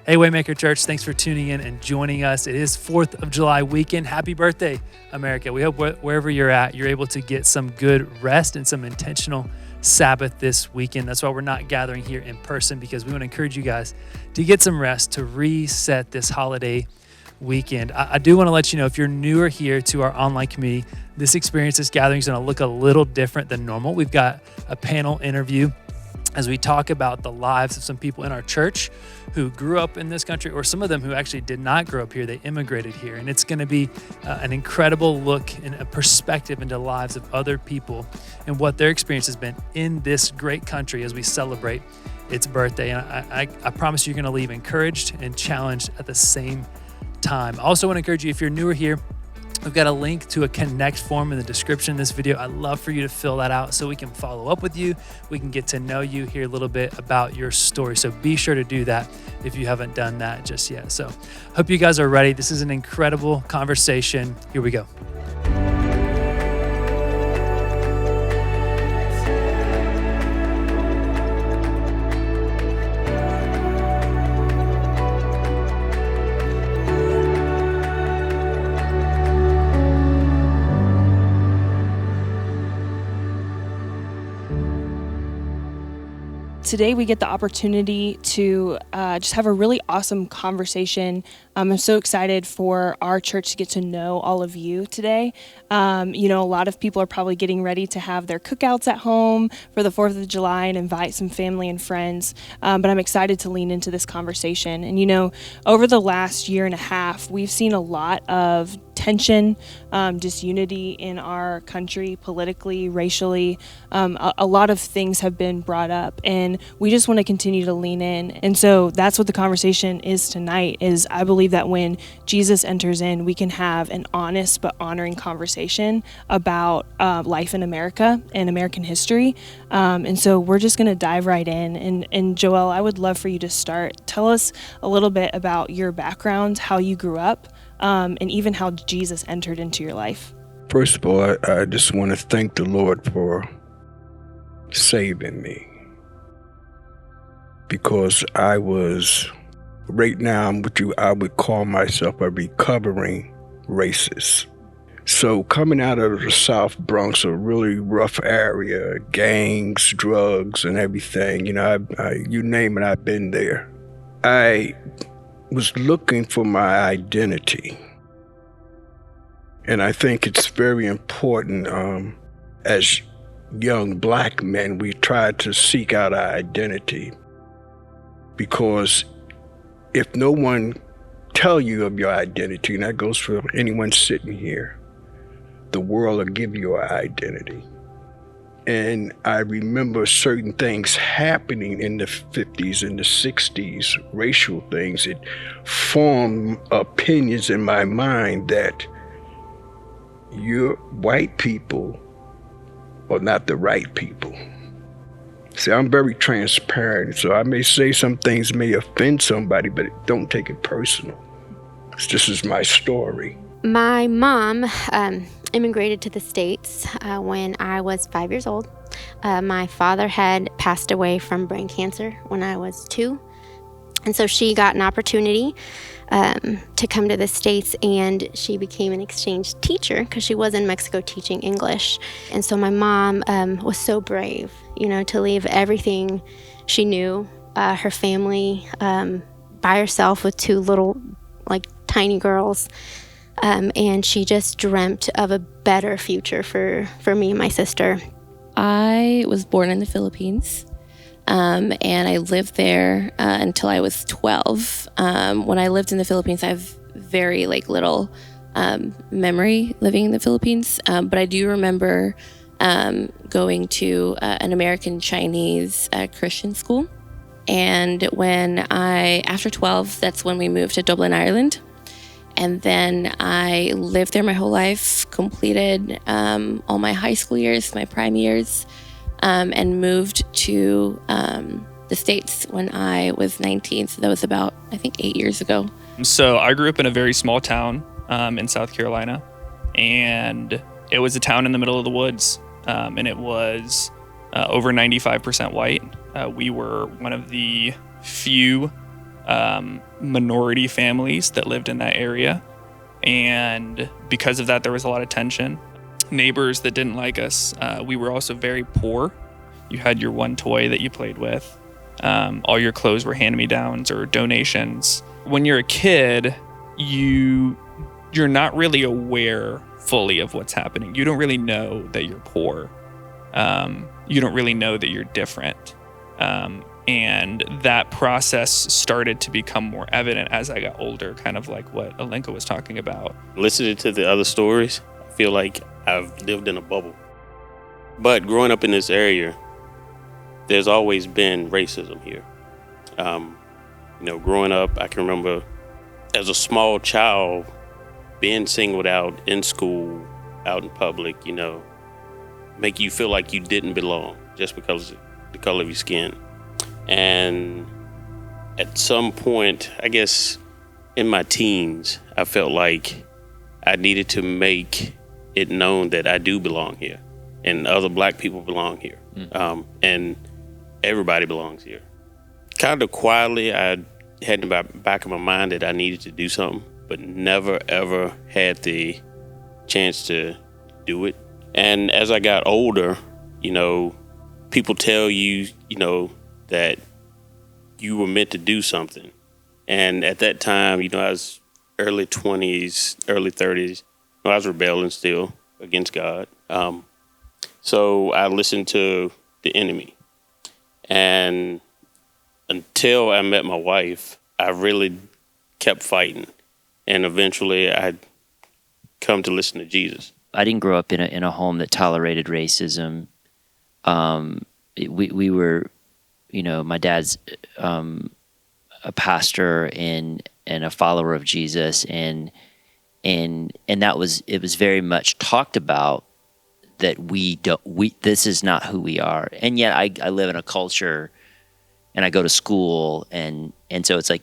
Hey, Waymaker.Church, thanks for tuning in and joining us. It is 4th of July weekend. Happy birthday, America. We hope wherever you're at, you're able to get some good rest and some intentional Sabbath this weekend. That's why we're not gathering here in person, because we want to encourage you guys to get some rest, to reset this holiday weekend. I do want to let you know, if you're newer here to our online community, this experience, this gathering is going to look a little different than normal. We've got a panel interview as we talk about the lives of some people in our church who grew up in this country, or some of them who actually did not grow up here, they immigrated here. And it's going to be an incredible look and a perspective into the lives of other people and what their experience has been in this great country as we celebrate its birthday. And I promise you're going to leave encouraged and challenged at the same time. I also want to encourage you, if you're newer here, we've got a link to a connect form in the description of this video. I'd love for you to fill that out so we can follow up with you. We can get to know you, hear a little bit about your story. So be sure to do that if you haven't done that just yet. So hope you guys are ready. This is an incredible conversation. Here we go. Today we get the opportunity to just have a really awesome conversation. I'm so excited for our church to get to know all of you today. A lot of people are probably getting ready to have their cookouts at home for the 4th of July and invite some family and friends. But I'm excited to lean into this conversation. And, over the last year and a half, we've seen a lot of tension, disunity in our country, politically, racially. A lot of things have been brought up, and we just want to continue to lean in. And so that's what the conversation is tonight, is I believe that when Jesus enters in, we can have an honest but honoring conversation about life in America and American history. And so we're just going to dive right in. And Joel, I would love for you to start. Tell us a little bit about your background, how you grew up, and even how Jesus entered into your life. First of all, I just want to thank the Lord for saving me, because I was, right now, I would call myself a recovering racist. So coming out of the South Bronx, a really rough area, gangs, drugs, and everything, you name it, I've been there. I was looking for my identity. And I think it's very important, as young black men, we try to seek out our identity, because if no one tell you of your identity, and that goes for anyone sitting here, the world will give you an identity. And I remember certain things happening in the 50s and the 60s, racial things. It formed opinions in my mind that your white people are not the right people. See, I'm very transparent, so I may say some things may offend somebody, but don't take it personal. This is my story. My mom immigrated to the States when I was 5 years old. My father had passed away from brain cancer when I was 2. And so she got an opportunity to come to the States, and she became an exchange teacher because she was in Mexico teaching English. And so my mom was so brave, to leave everything she knew, her family, by herself with 2 little, tiny girls. And she just dreamt of a better future for me and my sister. I was born in the Philippines, and I lived there until I was 12. When I lived in the Philippines, I have very little memory living in the Philippines, but I do remember going to an American Chinese Christian school. And after 12, that's when we moved to Dublin, Ireland. And then I lived there my whole life, completed all my high school years, my prime years, and moved to the States when I was 19. So that was about, I think, 8 years ago. So I grew up in a very small town in South Carolina, and it was a town in the middle of the woods, and it was over 95% white. We were one of the few minority families that lived in that area. And because of that, there was a lot of tension. Neighbors that didn't like us. We were also very poor. You had your one toy that you played with. All your clothes were hand-me-downs or donations. When you're a kid, you're not really aware fully of what's happening. You don't really know that you're poor. You don't really know that you're different. And that process started to become more evident as I got older, kind of like what Alenka was talking about. Listening to the other stories, I feel like I've lived in a bubble. But growing up in this area, there's always been racism here. Growing up, I can remember as a small child being singled out in school, out in public, make you feel like you didn't belong just because of the color of your skin. And at some point, I guess in my teens, I felt like I needed to make it known that I do belong here and other black people belong here. And everybody belongs here. Kind of quietly, I had in the back of my mind that I needed to do something, but never, ever had the chance to do it. And as I got older, people tell you, that you were meant to do something. And at that time, I was early 20s, early 30s. I was rebelling still against God. So I listened to the enemy. And until I met my wife, I really kept fighting. And eventually I'd come to listen to Jesus. I didn't grow up in a home that tolerated racism. We were, my dad's a pastor and a follower of Jesus, and it was very much talked about that this is not who we are. And yet I live in a culture and I go to school and so it's like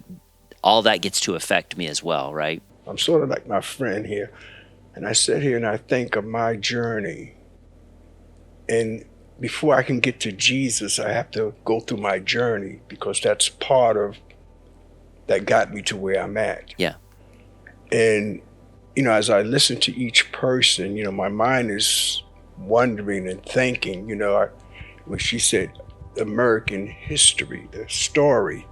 all that gets to affect me as well, right? I'm sort of like my friend here, and I sit here and I think of my journey. And before I can get to Jesus, I have to go through my journey because that's part of that got me to where I'm at. Yeah. And, as I listen to each person, my mind is wondering and thinking, when she said American history, the story,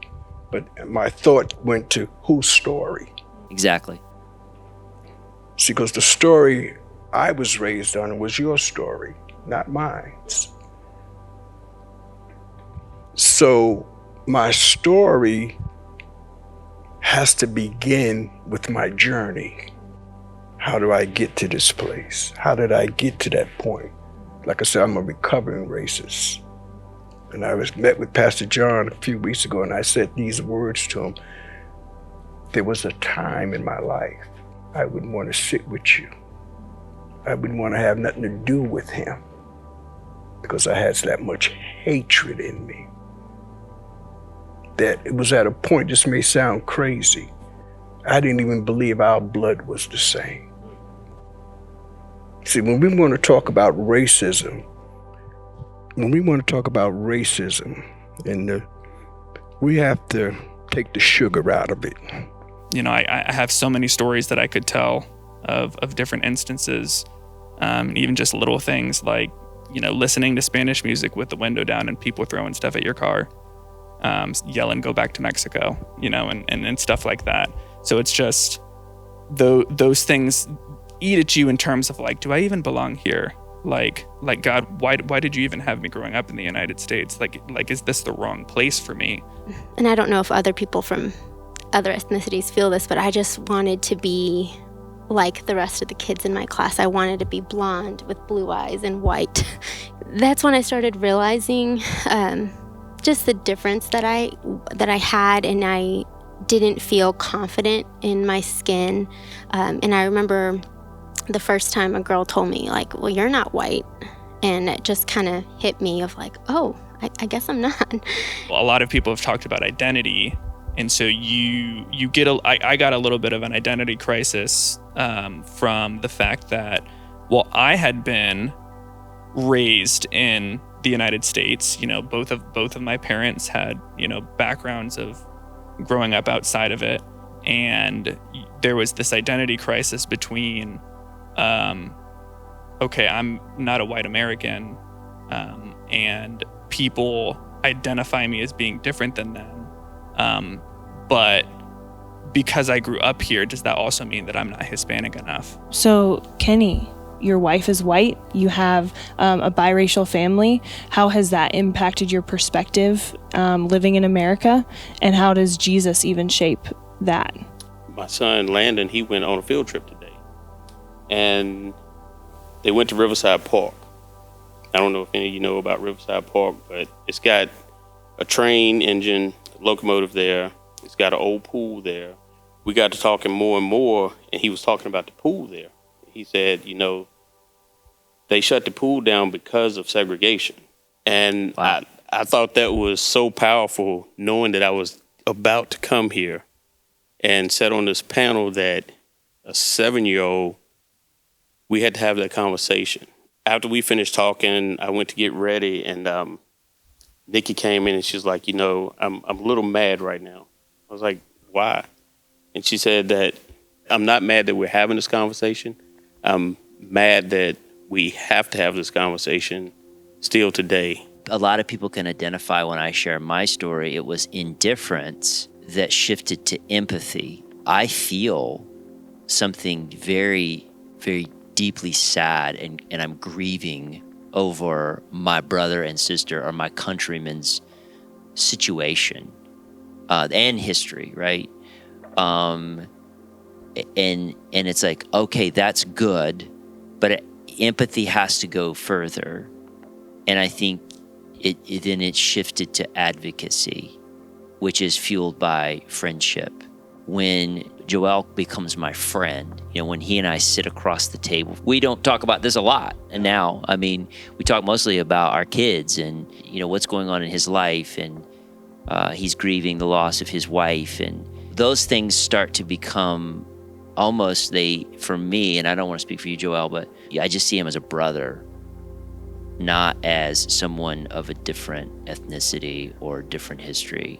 but my thought went to whose story? Exactly. See, because the story I was raised on was your story, not mine. So my story has to begin with my journey. How do I get to this place? How did I get to that point? Like I said, I'm a recovering racist. And I met with Pastor John a few weeks ago, and I said these words to him. There was a time in my life I wouldn't want to sit with you. I wouldn't want to have nothing to do with him because I had that much hatred in me. That it was at a point, this may sound crazy, I didn't even believe our blood was the same. See, when we want to talk about racism, we have to take the sugar out of it. I have so many stories that I could tell of different instances, even just little things like, listening to Spanish music with the window down and people throwing stuff at your car, yelling, "Go back to Mexico," and stuff like that. So it's just those things eat at you in terms of like, do I even belong here? Like God, why did you even have me growing up in the United States? Like, is this the wrong place for me? And I don't know if other people from other ethnicities feel this, but I just wanted to be like the rest of the kids in my class. I wanted to be blonde with blue eyes and white. That's when I started realizing just the difference that I had, and I didn't feel confident in my skin. And I remember the first time a girl told me, like, "Well, you're not white." And it just kind of hit me of like, oh, I guess I'm not. A lot of people have talked about identity. And so you get I got a little bit of an identity crisis from the fact that, well, I had been raised in the United States. Both of my parents had, backgrounds of, growing up outside of it. And there was this identity crisis between, okay, I'm not a white American, and people identify me as being different than them. But because I grew up here, does that also mean that I'm not Hispanic enough? So, Kenny, your wife is white. You have a biracial family. How has that impacted your perspective living in America? And how does Jesus even shape that? My son, Landon, he went on a field trip today. And they went to Riverside Park. I don't know if any of you know about Riverside Park, but it's got a train engine, locomotive there. It's got an old pool there. We got to talking more and more, and he was talking about the pool there. He said, they shut the pool down because of segregation. And wow. I thought that was so powerful, knowing that I was about to come here and sit on this panel that a 7-year-old, we had to have that conversation. After we finished talking, I went to get ready, and Nikki came in and she's like, I'm a little mad right now. I was like, why? And she said that I'm not mad that we're having this conversation. I'm mad that we have to have this conversation still today. A lot of people can identify when I share my story. It was indifference that shifted to empathy. I feel something very, very deeply sad, and I'm grieving over my brother and sister or my countrymen's situation and history, right? And it's like, okay, that's good, but empathy has to go further. And I think it shifted to advocacy, which is fueled by friendship. When Joel becomes my friend, when he and I sit across the table, we don't talk about this a lot. And now, we talk mostly about our kids and, what's going on in his life. And he's grieving the loss of his wife. And those things start to become almost for me, and I don't want to speak for you, Joel, but I just see him as a brother, not as someone of a different ethnicity or different history.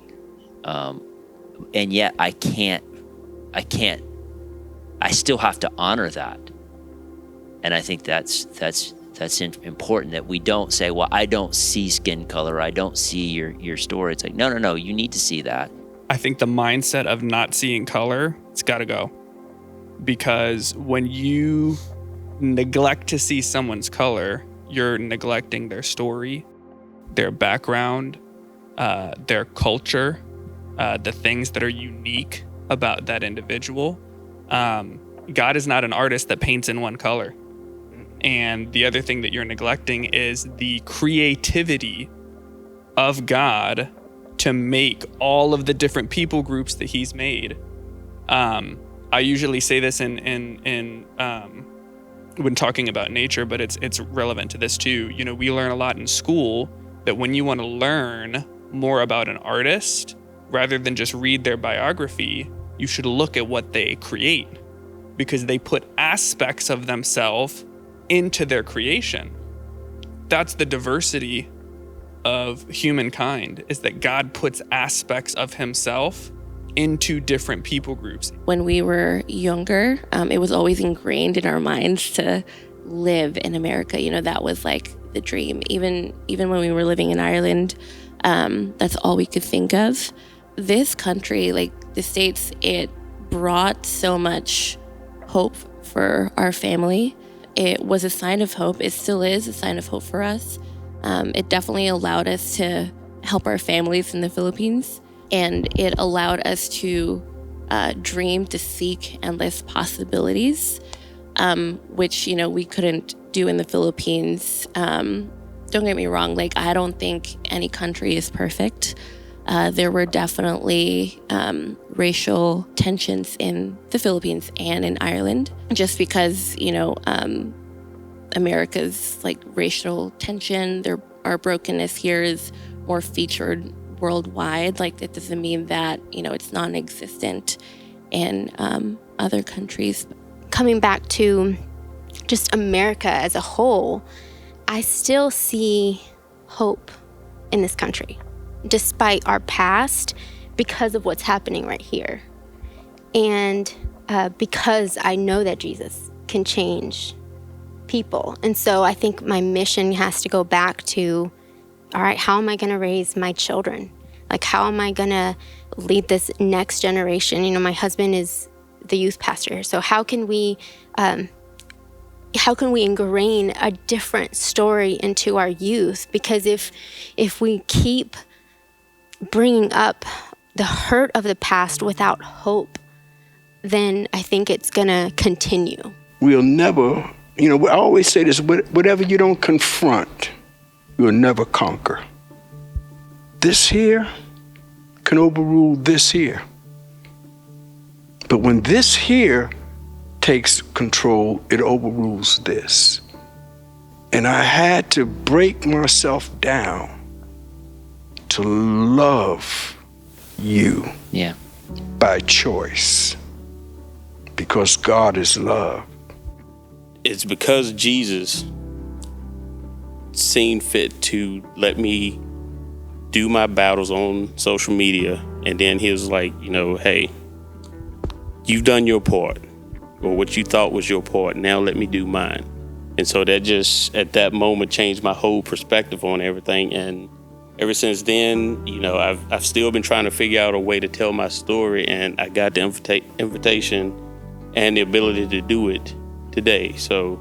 And yet I still have to honor that. And I think that's important, that we don't say, well, I don't see skin color, I don't see your story. It's like, no, you need to see that. I think the mindset of not seeing color, it's got to go. Because when you neglect to see someone's color, you're neglecting their story, their background, their culture, the things that are unique about that individual. God is not an artist that paints in one color. And the other thing that you're neglecting is the creativity of God to make all of the different people groups that he's made. I usually say this in when talking about nature, but it's relevant to this too. We learn a lot in school that when you want to learn more about an artist, rather than just read their biography, you should look at what they create, because they put aspects of themselves into their creation. That's the diversity of humankind, is that God puts aspects of himself into different people groups. When we were younger, it was always ingrained in our minds to live in America. That was like the dream. Even when we were living in Ireland, that's all we could think of. This country, like the States, it brought so much hope for our family. It was a sign of hope. It still is a sign of hope for us. It definitely allowed us to help our families in the Philippines. And it allowed us to dream, to seek endless possibilities, which, we couldn't do in the Philippines. Don't get me wrong, I don't think any country is perfect. There were definitely racial tensions in the Philippines and in Ireland, just because, America's racial tension, our brokenness here is more featured worldwide. That doesn't mean that, it's non-existent in other countries. Coming back to just America as a whole, I still see hope in this country. Despite our past, because of what's happening right here. And because I know that Jesus can change people. And so I think my mission has to go back to, all right, how am I going to raise my children? Like, how am I going to lead this next generation? You know, my husband is the youth pastor. So how can we ingrain a different story into our youth? Because if we keep bringing up the hurt of the past without hope, then I think it's going to continue. We'll never, I always say this, whatever you don't confront, you'll never conquer. This here can overrule this here. But when this here takes control, it overrules this. And I had to break myself down to love you by choice, because God is love. It's because Jesus seen fit to let me do my battles on social media, and then he was like, hey, you've done your part, or what you thought was your part, now let me do mine. And so that just at that moment changed my whole perspective on everything. And ever since then, I've still been trying to figure out a way to tell my story, and I got the invitation and the ability to do it today. So,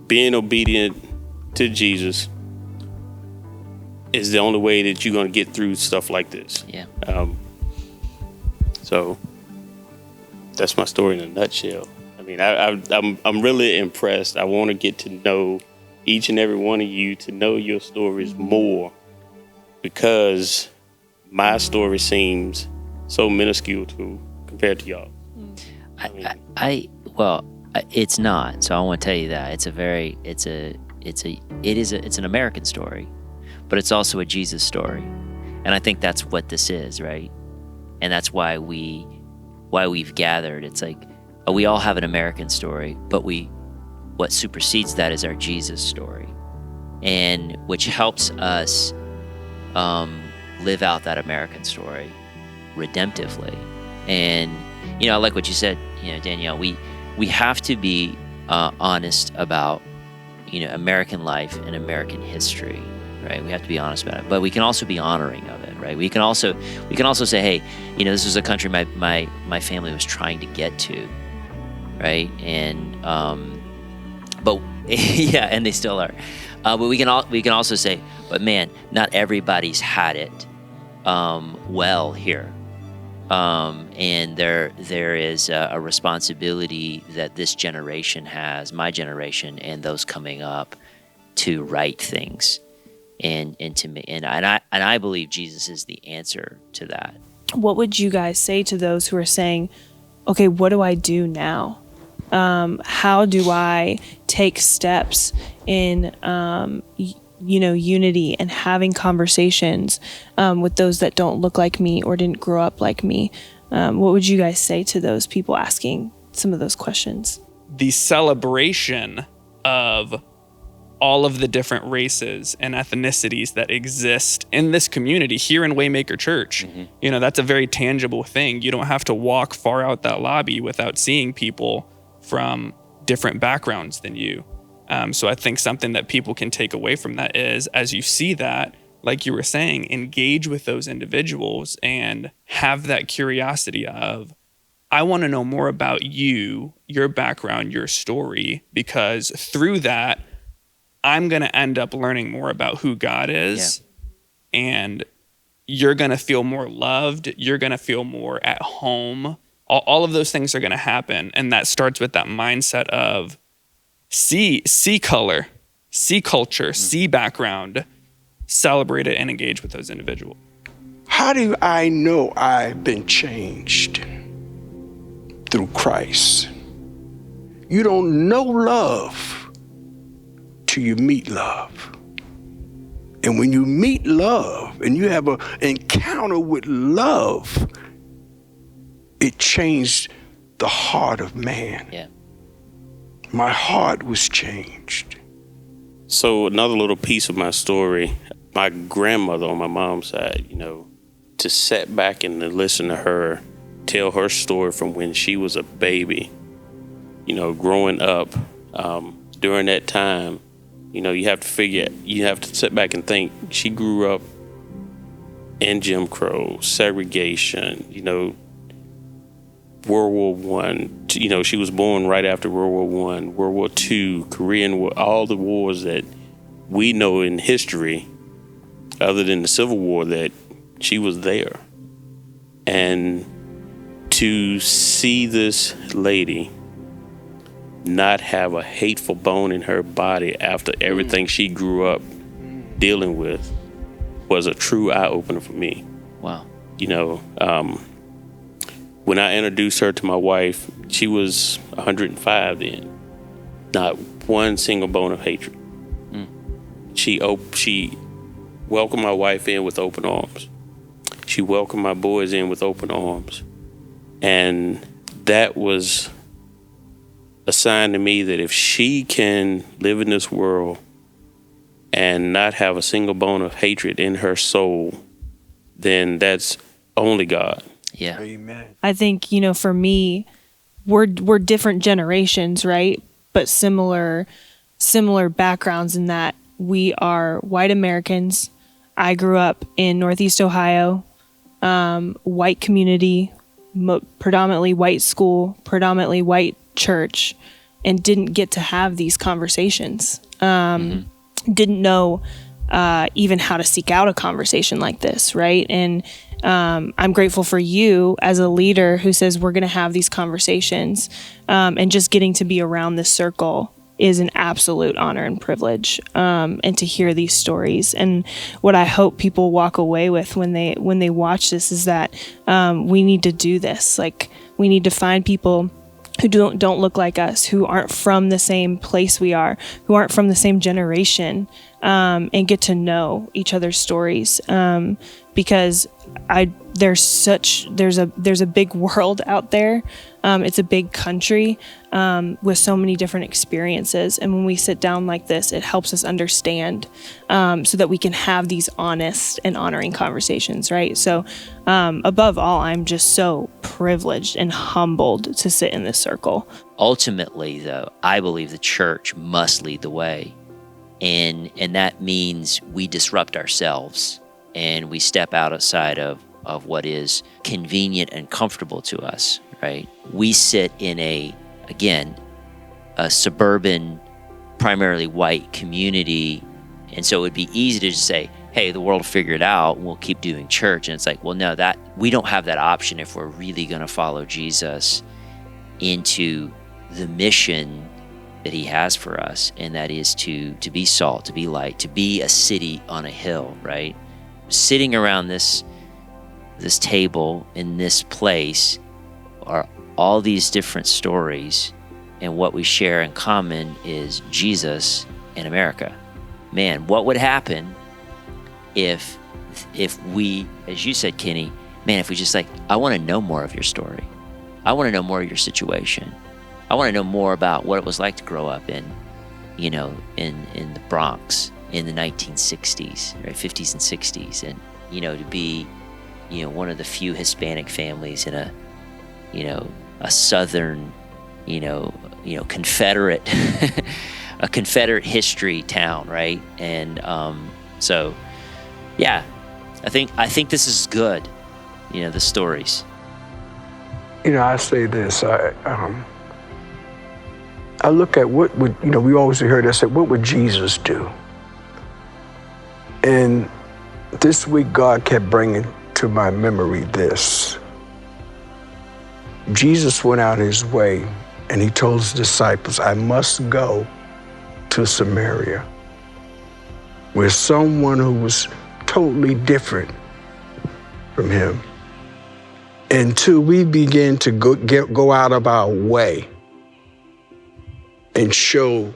being obedient to Jesus is the only way that you're going to get through stuff like this. Yeah. So that's my story in a nutshell. I mean, I'm really impressed. I want to get to know each and every one of you, to know your stories more, because my story seems so minuscule compared to y'all. It's not. So I want to tell you that it's an American story, but it's also a Jesus story. And I think that's what this is, right? And that's why we've gathered. It's like, we all have an American story, but what supersedes that is our Jesus story, and which helps us live out that American story redemptively. And I like what you said, Danielle. We have to be honest about American life and American history, right? We have to be honest about it, but we can also be honoring of it, right? We can also say, hey, this is a country my family was trying to get to, right? And but yeah, and they still are. But we can also say, but man, not everybody's had it well here. And there is a responsibility that this generation has, my generation, and those coming up, to right things, and I believe Jesus is the answer to that. What would you guys say to those who are saying, okay, what do I do now? How do I take steps in unity and having conversations with those that don't look like me or didn't grow up like me? What would you guys say to those people asking some of those questions? The celebration of all of the different races and ethnicities that exist in this community here in Waymaker.Church. Mm-hmm. That's a very tangible thing. You don't have to walk far out that lobby without seeing people from different backgrounds than you. So I think something that people can take away from that is, as you see that, like you were saying, engage with those individuals and have that curiosity of, I want to know more about you, your background, your story, because through that, I'm going to end up learning more about who God is. Yeah. And you're going to feel more loved. You're going to feel more at home. All of those things are going to happen. And that starts with that mindset of see color, see culture, see background, celebrate it, and engage with those individuals. How do I know I've been changed? Through Christ. You don't know love till you meet love. And when you meet love and you have an encounter with love, it changed the heart of man. Yeah. My heart was changed. So another little piece of my story, my grandmother on my mom's side, to sit back and to listen to her tell her story from when she was a baby, growing up, during that time, you have to sit back and think she grew up in Jim Crow, segregation, World War I, she was born right after World War I, World War II, Korean War, all the wars that we know in history, other than the Civil War, that she was there. And to see this lady not have a hateful bone in her body after everything she grew up dealing with was a true eye-opener for me. Wow. When I introduced her to my wife, she was 105 then. Not one single bone of hatred. She welcomed my wife in with open arms. She welcomed my boys in with open arms. And that was a sign to me that if she can live in this world and not have a single bone of hatred in her soul, then that's only God. Yeah. Amen. I think, for me, we're different generations, right? But similar backgrounds in that we are white Americans. I grew up in Northeast Ohio, white community, predominantly white school, predominantly white church, and didn't get to have these conversations. Didn't know even how to seek out a conversation like this, right? And I'm grateful for you as a leader who says we're going to have these conversations, and just getting to be around this circle is an absolute honor and privilege, and to hear these stories. And what I hope people walk away with when they watch this is that we need to do this. Like, we need to find people who don't look like us, who aren't from the same place we are, who aren't from the same generation, and get to know each other's stories. Because there's a big world out there. It's a big country with so many different experiences. And when we sit down like this, it helps us understand, so that we can have these honest and honoring conversations, right? So above all, I'm just so privileged and humbled to sit in this circle. Ultimately, though, I believe the church must lead the way. And that means we disrupt ourselves and we step outside of what is convenient and comfortable to us, right? We sit in a suburban, primarily white community. And so it would be easy to just say, hey, the world will figure it out, we'll keep doing church. And it's like, well, no, that we don't have that option if we're really going to follow Jesus into the mission that he has for us, and that is to be salt, to be light, to be a city on a hill, right? Sitting around this table in this place are all these different stories, and what we share in common is Jesus and America. Man, what would happen if we, as you said, Kenny, man, if we just I want to know more of your story. I want to know more of your situation. I want to know more about what it was like to grow up in the Bronx in the 1960s, right, 50s and 60s, and, to be, one of the few Hispanic families in a southern, Confederate, a Confederate history town, right? And so, yeah, I think this is good, the stories. I say this, I look at what would, we always heard that said, what would Jesus do? And this week, God kept bringing to my memory this. Jesus went out his way and he told his disciples, I must go to Samaria, where someone who was totally different from him. Until we begin to go out of our way and show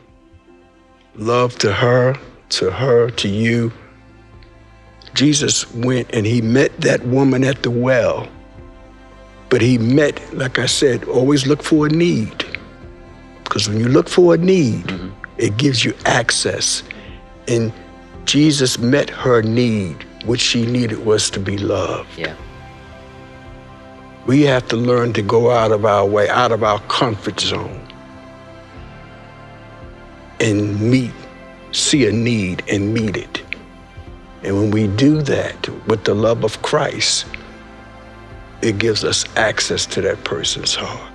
love to her, to you. Jesus went and he met that woman at the well. But he met, like I said, always look for a need. Because when you look for a need, it gives you access. And Jesus met her need. What she needed was to be loved. Yeah. We have to learn to go out of our way, out of our comfort zone, and see a need and meet it. And when we do that with the love of Christ, it gives us access to that person's heart.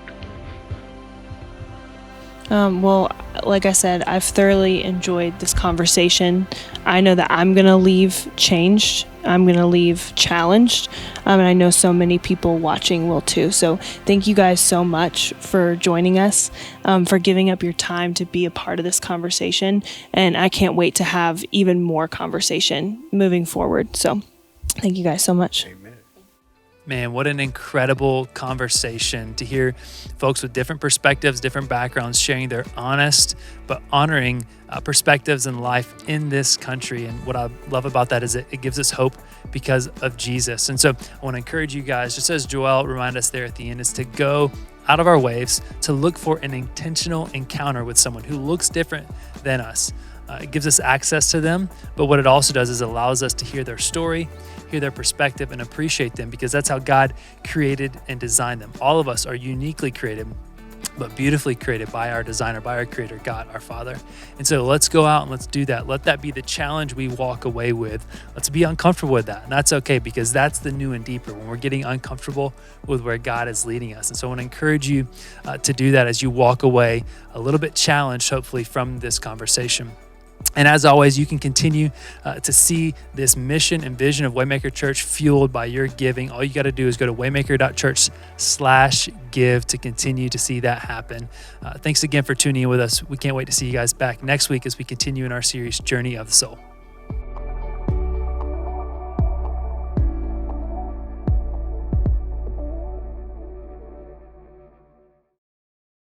Well, like I said, I've thoroughly enjoyed this conversation. I know that I'm going to leave changed. I'm going to leave challenged. And I know so many people watching will too. So thank you guys so much for joining us, for giving up your time to be a part of this conversation. And I can't wait to have even more conversation moving forward. So thank you guys so much. Man, what an incredible conversation to hear folks with different perspectives, different backgrounds, sharing their honest but honoring perspectives in life in this country. And what I love about that is it gives us hope because of Jesus. And so I want to encourage you guys, just as Joel reminded us there at the end, is to go out of our ways to look for an intentional encounter with someone who looks different than us. It gives us access to them, but what it also does is allows us to hear their story, hear their perspective, and appreciate them, because that's how God created and designed them. All of us are uniquely created, but beautifully created by our designer, by our creator, God, our Father. And so let's go out and let's do that. Let that be the challenge we walk away with. Let's be uncomfortable with that. And that's okay, because that's the new and deeper, when we're getting uncomfortable with where God is leading us. And so I want to encourage you to do that as you walk away a little bit challenged, hopefully, from this conversation. And as always, you can continue to see this mission and vision of Waymaker.Church fueled by your giving. All you got to do is go to Waymaker.Church/give to continue to see that happen. Thanks again for tuning in with us. We can't wait to see you guys back next week as we continue in our series, Journey of the Soul.